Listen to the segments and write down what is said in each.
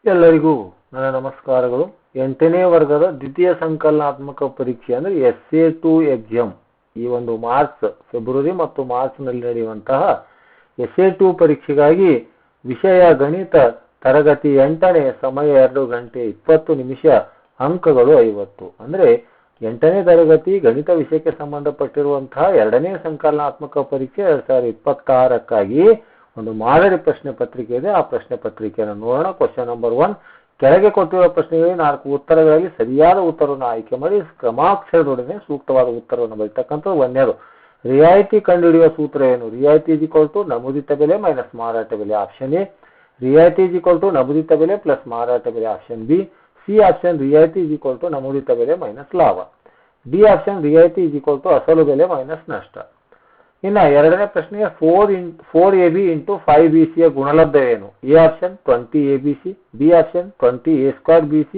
ಎಲ್ಲರಿಗೂ ನನ್ನ ನಮಸ್ಕಾರಗಳು. 8ನೇ ವರ್ಗದ ದ್ವಿತೀಯ ಸಂಕಲನಾತ್ಮಕ ಪರೀಕ್ಷೆ ಅಂದರೆ SA2 ಎಕ್ಸಾಮ್ ಈ ಒಂದು ಫೆಬ್ರವರಿ ಮತ್ತು ಮಾರ್ಚ್ನಲ್ಲಿ ನಡೆಯುವಂತಹ SA2 ಪರೀಕ್ಷೆಗಾಗಿ ವಿಷಯ ಗಣಿತ ತರಗತಿ 8ನೇ ಸಮಯ 2 ಗಂಟೆ 20 ನಿಮಿಷ, ಅಂಕಗಳು 50. ಅಂದರೆ 8ನೇ ತರಗತಿ ಗಣಿತ ವಿಷಯಕ್ಕೆ ಸಂಬಂಧಪಟ್ಟಿರುವಂತಹ 2ನೇ ಸಂಕಲನಾತ್ಮಕ ಪರೀಕ್ಷೆ 2026ಕ್ಕಾಗಿ ಒಂದು ಮಾದರಿ ಪ್ರಶ್ನೆ ಪತ್ರಿಕೆ ಇದೆ. ಆ ಪ್ರಶ್ನೆ ಪತ್ರಿಕೆಯನ್ನು ನೋಡೋಣ. ಕ್ವಶನ್ ನಂಬರ್ 1, ಕೆಳಗೆ ಕೊಟ್ಟಿರುವ ಪ್ರಶ್ನೆಗಳಿಗೆ 4 ಉತ್ತರಗಳಲ್ಲಿ ಸರಿಯಾದ ಉತ್ತರವನ್ನು ಆಯ್ಕೆ ಮಾಡಿ ಕ್ರಮಾಕ್ಷರದೊಡನೆ ಸೂಕ್ತವಾದ ಉತ್ತರವನ್ನು ಬರೀತಕ್ಕಂಥದ್ದು. ಒಂದನೇದು, ರಿಯಾಯಿತಿ ಕಂಡುಹಿಡಿಯುವ ಸೂತ್ರ ಏನು? ರಿಯಾಯಿತಿ ನಮೂದಿತ ಬೆಲೆ ಮೈನಸ್ ಮಾರಾಟ ಬೆಲೆ. ಆಪ್ಷನ್ ಎ ರಿಯಾಯಿತಿ ನಮೂದಿತ ಬೆಲೆ ಪ್ಲಸ್ ಮಾರಾಟ ಬೆಲೆ. Option B. ಸಿ ಆಪ್ಷನ್ ರಿಯಾಯಿತಿ ನಮೂದಿತ ಬೆಲೆ ಮೈನಸ್ ಲಾಭ. ಡಿ ಆಪ್ಷನ್ ರಿಯಾಯಿತಿ ಅಸಲು ಬೆಲೆ ಮೈನಸ್ ನಷ್ಟ. ಇನ್ನು ಎರಡನೇ ಪ್ರಶ್ನೆ, 4AB ಇಂಟು 5BC ಯ ಗುಣಲಬ್ಧ ಏನು? A option 20ABC, B option 20A2BC,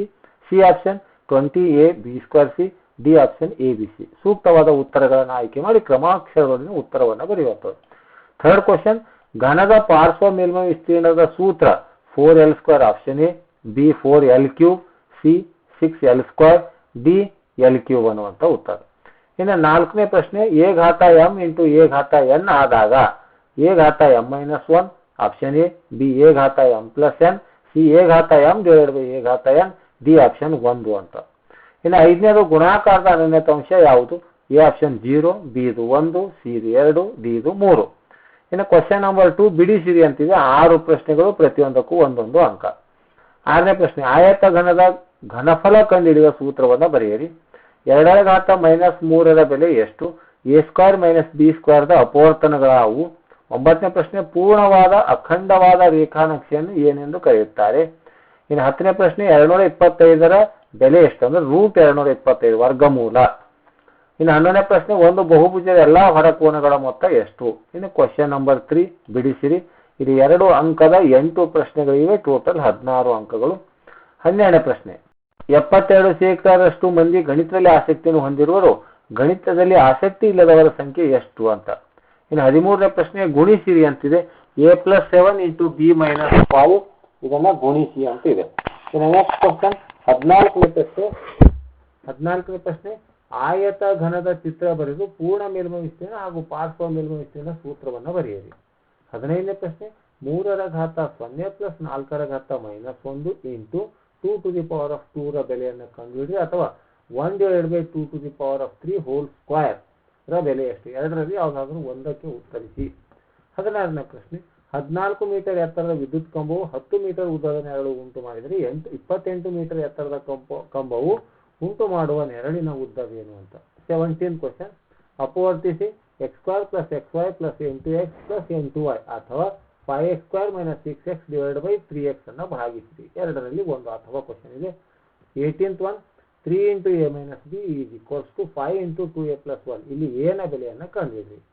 C option 20AB2C, D option ABC. ಸೂಕ್ತವಾದ ಉತ್ತರಗಳನ್ನು ಆಯ್ಕೆ ಮಾಡಿ ಕ್ರಮಾಕ್ಷರದೊಂದಿಗೆ ಉತ್ತರವನ್ನು ಬರೆಯುವಂಥದ್ದು. ಥರ್ಡ್ ಕ್ವಶನ್, ಘನದ ಪಾರ್ಶ್ವ ಮೇಲ್ಮೈ ವಿಸ್ತೀರ್ಣದ ಸೂತ್ರ 4L2. Option A, B 4L3, C 6L2, D L3 ಅನ್ನುವಂಥ ಉತ್ತರ. ಇನ್ನು ನಾಲ್ಕನೇ ಪ್ರಶ್ನೆ, ಎ ಘಾತ ಎಂ ಇಂಟು ಎ ಘಾತ ಎನ್ ಆದಾಗ ಎ ಘಾತ M minus 1. Option A, B A ಘಾತ M plus N, C A ಘಾತ ಎಂ ಡಿವೈಡ್ ಬೈ ಎ ಘಾತ ಎನ್, ಡಿ ಆಪ್ಷನ್ 1 ಅಂತ. ಇನ್ನು ಐದನೇದು, ಗುಣಾಕಾರದ ಅನನ್ಯತೆ ಅಂಶ ಯಾವುದು? ಎ ಆಪ್ಷನ್ 0, ಬಿ ಇದು 1, ಸಿ ಇದು 2, ಡಿ ಇದು 3. ಇನ್ನು ಕ್ವಶನ್ ನಂಬರ್ 2 ಬಿಡಿಸಿರಿ ಅಂತಿದೆ. 6 ಪ್ರಶ್ನೆಗಳು, ಪ್ರತಿಯೊಂದಕ್ಕೂ ಒಂದೊಂದು ಅಂಕ. ಆರನೇ ಪ್ರಶ್ನೆ, ಆಯತ ಘನದ ಘನಫಲ ಕಂಡುಹಿಡಿಯುವ ಸೂತ್ರವನ್ನು ಬರೆಯಿರಿ. 2 ಘಾತ ಮೈನಸ್ 3ರ ಬೆಲೆ ಎಷ್ಟು? A² minus B² ಅಪವರ್ತನಗಳಾವು. 9ನೇ ಪ್ರಶ್ನೆ, ಪೂರ್ಣವಾದ ಅಖಂಡವಾದ ರೇಖಾನಕ್ಷೆಯನ್ನು ಏನೆಂದು ಕರೆಯುತ್ತಾರೆ? ಇನ್ನು 10ನೇ ಪ್ರಶ್ನೆ, 225ರ ಬೆಲೆ ಎಷ್ಟು? ಅಂದ್ರೆ √225 ವರ್ಗಮೂಲ. ಇನ್ನು 11ನೇ ಪ್ರಶ್ನೆ, ಒಂದು ಬಹುಭುಜದ ಎಲ್ಲಾ ಹೊರಕೋನಗಳ ಮೊತ್ತ ಎಷ್ಟು? ಇನ್ನು ಕ್ವಶನ್ ನಂಬರ್ 3 ಬಿಡಿಸಿರಿ. ಇದು 2 ಅಂಕದ 8 ಪ್ರಶ್ನೆಗಳಿವೆ, ಟೋಟಲ್ 16 ಅಂಕಗಳು. 12ನೇ ಪ್ರಶ್ನೆ, 72% ಮಂದಿ ಗಣಿತದಲ್ಲಿ ಆಸಕ್ತಿಯನ್ನು ಹೊಂದಿರುವರು, ಗಣಿತದಲ್ಲಿ ಆಸಕ್ತಿ ಇಲ್ಲದವರ ಸಂಖ್ಯೆ ಎಷ್ಟು ಅಂತ. ಇನ್ನು 13ನೇ ಪ್ರಶ್ನೆ, ಗುಣಿಸಿರಿ ಅಂತಿದೆ. A+7 ಇಂಟು B ಮೈನಸ್ 5 ಇದನ್ನ ಗುಣಿಸಿ ಅಂತ ಇದೆ. ಇನ್ನು ನೆಕ್ಸ್ಟ್ ಕ್ವಶನ್ 14ನೇ ಪ್ರಶ್ನೆ, ಆಯತ ಘನದ ಚಿತ್ರ ಬರೆದು ಪೂರ್ಣ ಮೇಲ್ಮೈ ವಿಸ್ತೀರ್ಣ ಹಾಗೂ ಪಾರ್ಶ್ವ ಮೇಲ್ಮೈ ವಿಸ್ತೀರ್ಣ ಸೂತ್ರವನ್ನು ಬರೆಯಿರಿ. 15ನೇ ಪ್ರಶ್ನೆ, 3ರ ಘಾತ 0 ಪ್ಲಸ್ 4ರ ಘಾತ ಮೈನಸ್ 1 ಇಂಟು 2 ರ ಬೆಲೆಯನ್ನು ಕಂಡುಹಿಡಿಯಿರಿ, ಅಥವಾ 1/2 ಹೋಲ್ ಸ್ಕ್ವೇರ್ ರ ಬೆಲೆ ಎಷ್ಟು? ಎರಡರಲ್ಲಿ ಯಾವುದಾದ್ರೂ ಒಂದಕ್ಕೆ ಉತ್ತರಿಸಿ. 16ನೇ ಪ್ರಶ್ನೆ, 14 ಮೀಟರ್ ಎತ್ತರದ ವಿದ್ಯುತ್ ಕಂಬವು 10 ಮೀಟರ್ ಉದ್ದದ ನೆರಳು ಉಂಟು ಮಾಡಿದರೆ 28 ಮೀಟರ್ ಎತ್ತರದ ಕಂಬವು ಉಂಟು ಮಾಡುವ ನೆರಳಿನ ಉದ್ದವೇನು ಅಂತ. 17th ಕ್ವಶನ್, ಅಪವರ್ತಿಸಿ x² plus xy plus n2x plus n2y ಅಥವಾ 5x² minus 6x divide by 3x ಅನ್ನು ಭಾಗಿಸಿರಿ. ಎರಡರಲ್ಲಿ ಒಂದು ಅಥವಾ ಕ್ವಶನ್ ಇದೆ. 18th one, 3 into A minus B is equals to 5 into 2a plus 1. ಇಲ್ಲಿ ಎನ ಬೆಲೆಯನ್ನು ಕಂಡುಹಿಡಿಯಿರಿ.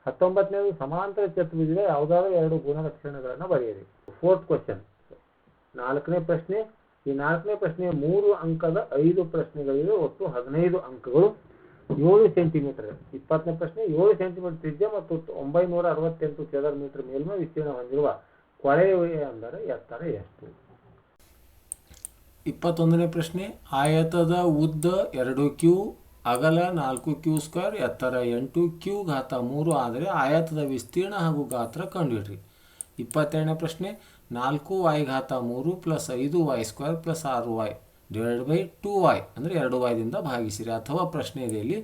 19ನೇದು, ಸಮಾಂತರ ಚತುರ್ಭುಜದ ಯಾವುದಾದ್ರೂ 2 ಗುಣಲಕ್ಷಣಗಳನ್ನು ಬರೆಯಿರಿ. 4th ಕ್ವಶನ್, 4ನೇ ಪ್ರಶ್ನೆ. ಈ 4ನೇ ಪ್ರಶ್ನೆ 3 ಅಂಕದ 5 ಪ್ರಶ್ನೆಗಳಿವೆ, ಒಟ್ಟು 15 ಅಂಕಗಳು. 7 ಸೆಂಟಿಮೀಟರ್. 20ನೇ ಪ್ರಶ್ನೆ, 7 ಸೆಂಟಿಮೀಟರ್ ತ್ರಿಜ್ಯ ಮತ್ತು 968 ಚದರ ಮೀಟರ್ ಮೇಲ್ಮೈ ವಿಸ್ತೀರ್ಣ ಹೊಂದಿರುವ ಕೊಳವೆ ಅಂದರೆ ಎತ್ತರ ಎಷ್ಟು? 21ನೇ ಪ್ರಶ್ನೆ, ಆಯತದ ಉದ್ದ 2q, ಅಗಲ 4q², ಎತ್ತರ 8q ಘಾತ 3 ಆದರೆ ಆಯತದ ವಿಸ್ತೀರ್ಣ ಹಾಗೂ ಗಾತ್ರ ಕಂಡುಹಿಡಿಯಿರಿ. 22ನೇ ಪ್ರಶ್ನೆ, 4y ಘಾತ 3 plus 5y² plus 6y divide by 2y ಅಂದರೆ 2y ದಿಂದ ಭಾಗಿಸಿರಿ, ಅಥವಾ ಪ್ರಶ್ನೆ ಇದೆಯಲ್ಲಿ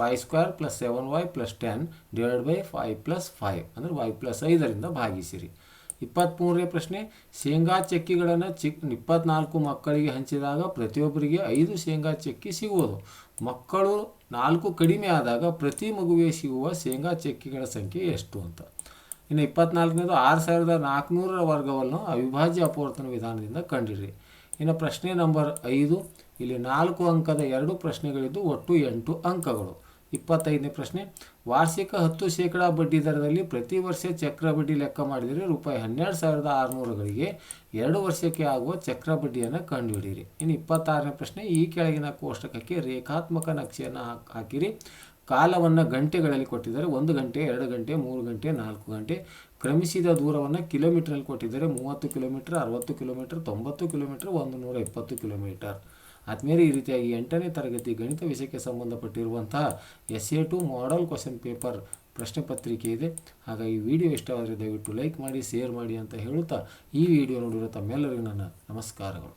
y² plus 7y plus 10 divide by 5 plus 5 ಅಂದರೆ y ಪ್ಲಸ್ 5ರಿಂದ ಭಾಗಿಸಿರಿ. 23ನೇ ಪ್ರಶ್ನೆ, ಶೇಂಗಾ ಚಕ್ಕಿಗಳನ್ನು 24 ಮಕ್ಕಳಿಗೆ ಹಂಚಿದಾಗ ಪ್ರತಿಯೊಬ್ಬರಿಗೆ 5 ಶೇಂಗಾ ಚಕ್ಕಿ ಸಿಗುವುದು. ಮಕ್ಕಳು 4 ಕಡಿಮೆ ಆದಾಗ ಪ್ರತಿ ಮಗುವಿಗೆ ಸಿಗುವ ಶೇಂಗಾ ಚಕ್ಕಿಗಳ ಸಂಖ್ಯೆ ಎಷ್ಟು ಅಂತ. ಇನ್ನು 24ನೇದು, 6400ರ ವರ್ಗವನ್ನು ಅವಿಭಾಜ್ಯ ಅಪವರ್ತನ ವಿಧಾನದಿಂದ ಕಂಡಿರಿ. ಇನ್ನು ಪ್ರಶ್ನೆ ನಂಬರ್ 5, ಇಲ್ಲಿ 4 ಅಂಕದ 2 ಪ್ರಶ್ನೆಗಳಿದ್ದು ಒಟ್ಟು 8 ಅಂಕಗಳು. 25ನೇ ಪ್ರಶ್ನೆ, ವಾರ್ಷಿಕ 10% ಬಡ್ಡಿ ದರದಲ್ಲಿ ಪ್ರತಿ ವರ್ಷ ಚಕ್ರ ಬಡ್ಡಿ ಲೆಕ್ಕ ಮಾಡಿದರೆ ₹12,600ಗಳಿಗೆ 2 ವರ್ಷಕ್ಕೆ ಆಗುವ ಚಕ್ರ ಬಡ್ಡಿಯನ್ನು ಕಂಡುಹಿಡಿಯಿರಿ. ಇನ್ನು 26ನೇ ಪ್ರಶ್ನೆ, ಈ ಕೆಳಗಿನ ಕೋಷ್ಟಕಕ್ಕೆ ರೇಖಾತ್ಮಕ ನಕ್ಷೆಯನ್ನು ಹಾಕಿರಿ. ಕಾಲವನ್ನು ಗಂಟೆಗಳಲ್ಲಿ ಕೊಟ್ಟಿದ್ದಾರೆ. 1 ಗಂಟೆ, 2 ಗಂಟೆ, 3 ಗಂಟೆ, 4 ಗಂಟೆ. ಕ್ರಮಿಸಿದ ದೂರವನ್ನು ಕಿಲೋಮೀಟ್ರಲ್ಲಿ ಕೊಟ್ಟಿದ್ದಾರೆ. 30 ಕಿಲೋಮೀಟರ್, 60 ಕಿಲೋಮೀಟರ್, 90 ಕಿಲೋಮೀಟರ್, 120 ಕಿಲೋಮೀಟರ್. ಆದಮೇಲೆ ಈ ರೀತಿಯಾಗಿ 8ನೇ ತರಗತಿ ಗಣಿತ ವಿಷಯಕ್ಕೆ ಸಂಬಂಧಪಟ್ಟಿರುವಂತಹ SA2 ಮಾಡೆಲ್ ಕ್ವಶನ್ ಪೇಪರ್ ಪ್ರಶ್ನೆ ಪತ್ರಿಕೆ ಇದೆ. ಹಾಗಾಗಿ ವಿಡಿಯೋ ಇಷ್ಟವಾದರೆ ದಯವಿಟ್ಟು ಲೈಕ್ ಮಾಡಿ, ಶೇರ್ ಮಾಡಿ ಅಂತ ಹೇಳುತ್ತಾ ಈ ವಿಡಿಯೋ ನೋಡಿರೋ ತಮ್ಮೆಲ್ಲರಿಗೂ ನನ್ನ ನಮಸ್ಕಾರಗಳು.